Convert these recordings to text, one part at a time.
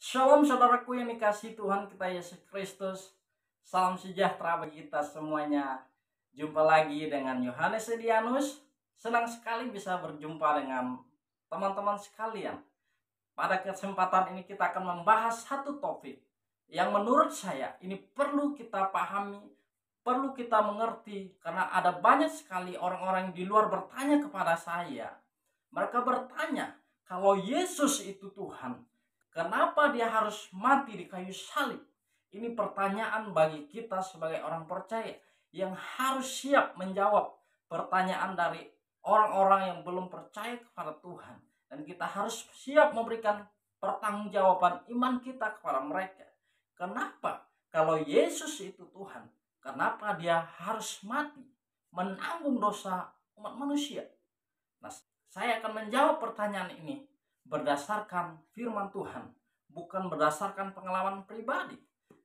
Shalom saudaraku yang dikasihi Tuhan kita Yesus Kristus. Salam sejahtera bagi kita semuanya. Jumpa lagi dengan Yohanes Edianus. Senang sekali bisa berjumpa dengan teman-teman sekalian. Pada kesempatan ini kita akan membahas satu topik yang menurut saya ini perlu kita pahami, perlu kita mengerti, karena ada banyak sekali orang-orang di luar bertanya kepada saya. Mereka bertanya, kalau Yesus itu Tuhan, kenapa dia harus mati di kayu salib? Ini pertanyaan bagi kita sebagai orang percaya yang harus siap menjawab pertanyaan dari orang-orang yang belum percaya kepada Tuhan. Dan kita harus siap memberikan pertanggungjawaban iman kita kepada mereka. Kenapa? Kalau Yesus itu Tuhan, kenapa dia harus mati menanggung dosa umat manusia? Nah, saya akan menjawab pertanyaan ini berdasarkan firman Tuhan, bukan berdasarkan pengalaman pribadi.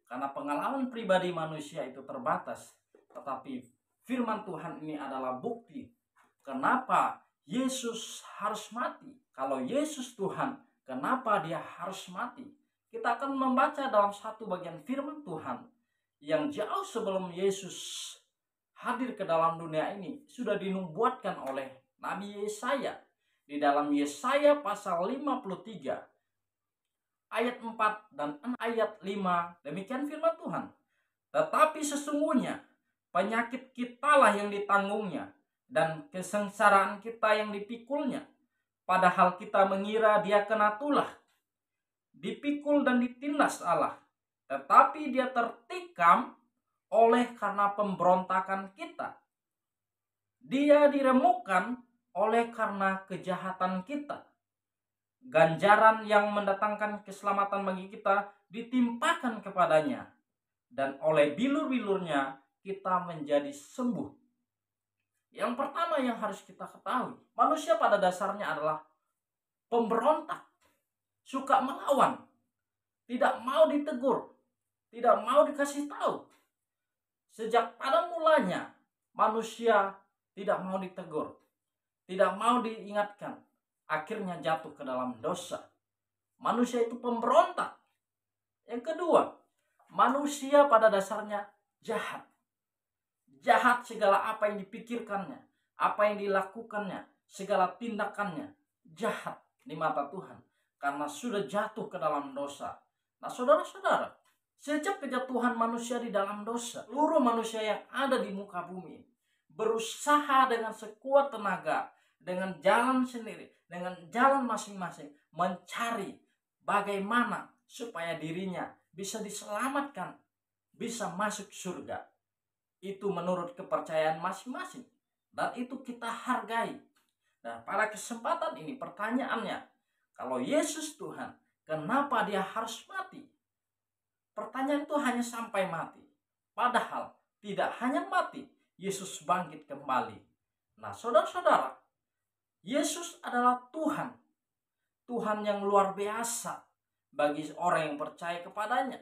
Karena pengalaman pribadi manusia itu terbatas, tetapi firman Tuhan ini adalah bukti kenapa Yesus harus mati. Kalau Yesus Tuhan, kenapa dia harus mati? Kita akan membaca dalam satu bagian firman Tuhan yang jauh sebelum Yesus hadir ke dalam dunia ini sudah dinubuatkan oleh Nabi Yesaya. Di dalam Yesaya pasal 53 ayat 4 dan ayat 5, demikian firman Tuhan. Tetapi sesungguhnya penyakit kitalah yang ditanggungnya, dan kesengsaraan kita yang dipikulnya. Padahal kita mengira dia kena tulah, dipikul dan ditindas Allah, tetapi dia tertikam oleh karena pemberontakan kita. Dia diremukkan oleh karena kejahatan kita. Ganjaran yang mendatangkan keselamatan bagi kita ditimpakan kepadanya, dan oleh bilur-bilurnya kita menjadi sembuh. Yang pertama yang harus kita ketahui, manusia pada dasarnya adalah pemberontak, suka melawan, tidak mau ditegur, tidak mau dikasih tahu. Sejak pada mulanya manusia tidak mau ditegur, tidak mau diingatkan, akhirnya jatuh ke dalam dosa. Manusia itu pemberontak. Yang kedua, manusia pada dasarnya jahat. Jahat segala apa yang dipikirkannya, apa yang dilakukannya, segala tindakannya jahat di mata Tuhan, karena sudah jatuh ke dalam dosa. Nah, saudara-saudara, sejak kejatuhan manusia di dalam dosa, seluruh manusia yang ada di muka bumi berusaha dengan sekuat tenaga, dengan jalan sendiri, dengan jalan masing-masing, mencari bagaimana supaya dirinya bisa diselamatkan, bisa masuk surga. Itu menurut kepercayaan masing-masing, dan itu kita hargai. Nah, pada kesempatan ini pertanyaannya, kalau Yesus Tuhan, kenapa dia harus mati? Pertanyaan itu hanya sampai mati. Padahal tidak hanya mati, Yesus bangkit kembali. Nah, saudara-saudara, Yesus adalah Tuhan. Tuhan yang luar biasa bagi orang yang percaya kepadanya.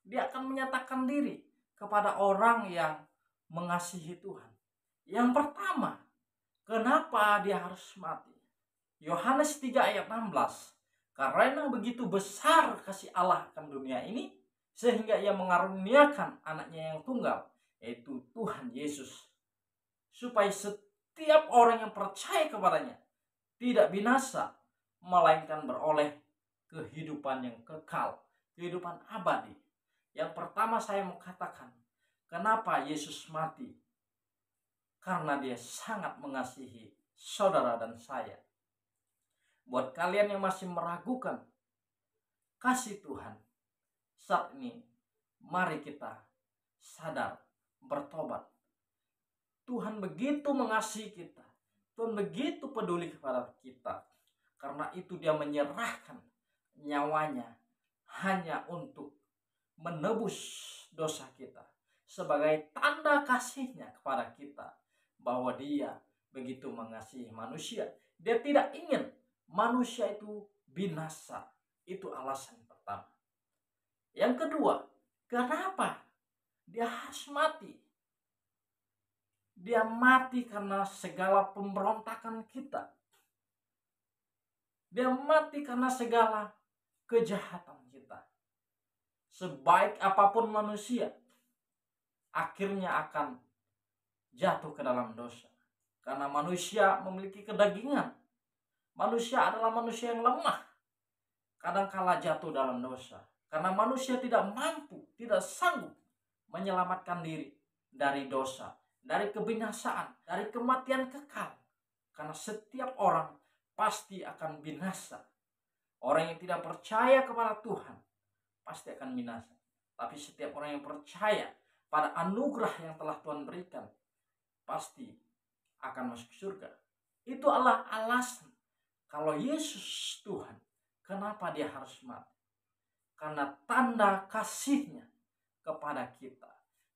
Dia akan menyatakan diri kepada orang yang mengasihi Tuhan. Yang pertama, kenapa dia harus mati? Yohanes 3 ayat 16. Karena begitu besar kasih Allah akan dunia ini, sehingga ia mengaruniakan anaknya yang tunggal, yaitu Tuhan Yesus, supaya setiap orang yang percaya kepadanya tidak binasa, melainkan beroleh kehidupan yang kekal, kehidupan abadi. Yang pertama saya mau katakan, kenapa Yesus mati? Karena dia sangat mengasihi saudara dan saya. Buat kalian yang masih meragukan kasih Tuhan, saat ini mari kita sadar, bertobat. Tuhan begitu mengasihi kita, Tuhan begitu peduli kepada kita. Karena itu dia menyerahkan nyawanya hanya untuk menebus dosa kita, sebagai tanda kasihnya kepada kita, bahwa dia begitu mengasihi manusia. Dia tidak ingin manusia itu binasa. Itu alasan pertama. Yang kedua, kenapa dia harus mati? Dia mati karena segala pemberontakan kita. Dia mati karena segala kejahatan kita. Sebaik apapun manusia, akhirnya akan jatuh ke dalam dosa. Karena manusia memiliki kedagingan. Manusia adalah manusia yang lemah. Kadangkala jatuh dalam dosa. Karena manusia tidak mampu, tidak sanggup menyelamatkan diri dari dosa, dari kebinasaan, dari kematian kekal. Karena setiap orang pasti akan binasa. Orang yang tidak percaya kepada Tuhan pasti akan binasa. Tapi setiap orang yang percaya pada anugerah yang telah Tuhan berikan pasti akan masuk surga. Itu adalah alasan kalau Yesus Tuhan, kenapa dia harus mati? Karena tanda kasihnya kepada kita,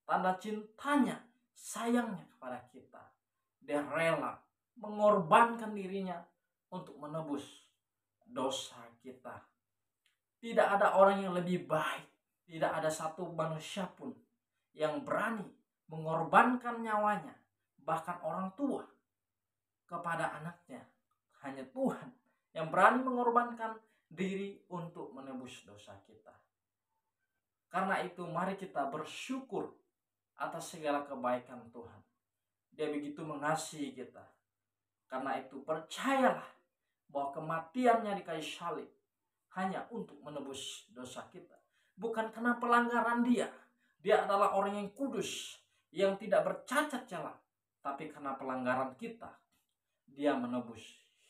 tanda cintanya, sayangnya kepada kita. Dia rela mengorbankan dirinya untuk menebus dosa kita. Tidak ada orang yang lebih baik. Tidak ada satu manusia pun yang berani mengorbankan nyawanya, bahkan orang tua, kepada anaknya. Hanya Tuhan yang berani mengorbankan diri untuk menebus dosa kita. Karena itu mari kita bersyukur atas segala kebaikan Tuhan. Dia begitu mengasihi kita. Karena itu percayalah bahwa kematiannya di kayu salib hanya untuk menebus dosa kita. Bukan karena pelanggaran dia. Dia adalah orang yang kudus, yang tidak bercacat celah. Tapi karena pelanggaran kita, dia menebus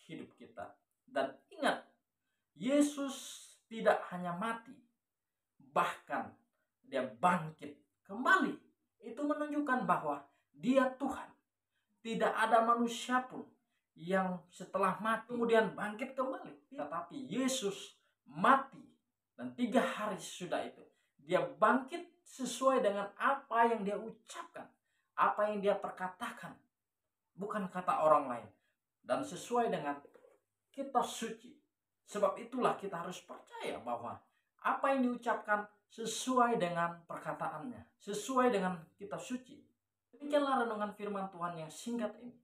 hidup kita. Dan ingat, Yesus tidak hanya mati, bahkan dia bangkit kembali. Itu menunjukkan bahwa dia Tuhan. Tidak ada manusia pun yang setelah mati kemudian bangkit kembali. Tetapi Yesus mati, dan 3 hari sesudah itu dia bangkit sesuai dengan apa yang dia ucapkan, apa yang dia perkatakan, bukan kata orang lain, dan sesuai dengan kitab suci. Sebab itulah kita harus percaya bahwa apa yang diucapkan sesuai dengan perkataannya, sesuai dengan kitab suci. Demikianlah renungan firman Tuhan yang singkat ini.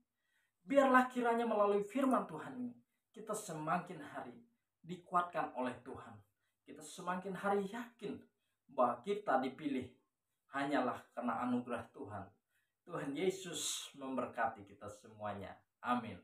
Biarlah kiranya melalui firman Tuhan ini kita semakin hari dikuatkan oleh Tuhan. Kita semakin hari yakin bahwa kita dipilih hanyalah karena anugerah Tuhan. Tuhan Yesus memberkati kita semuanya. Amin.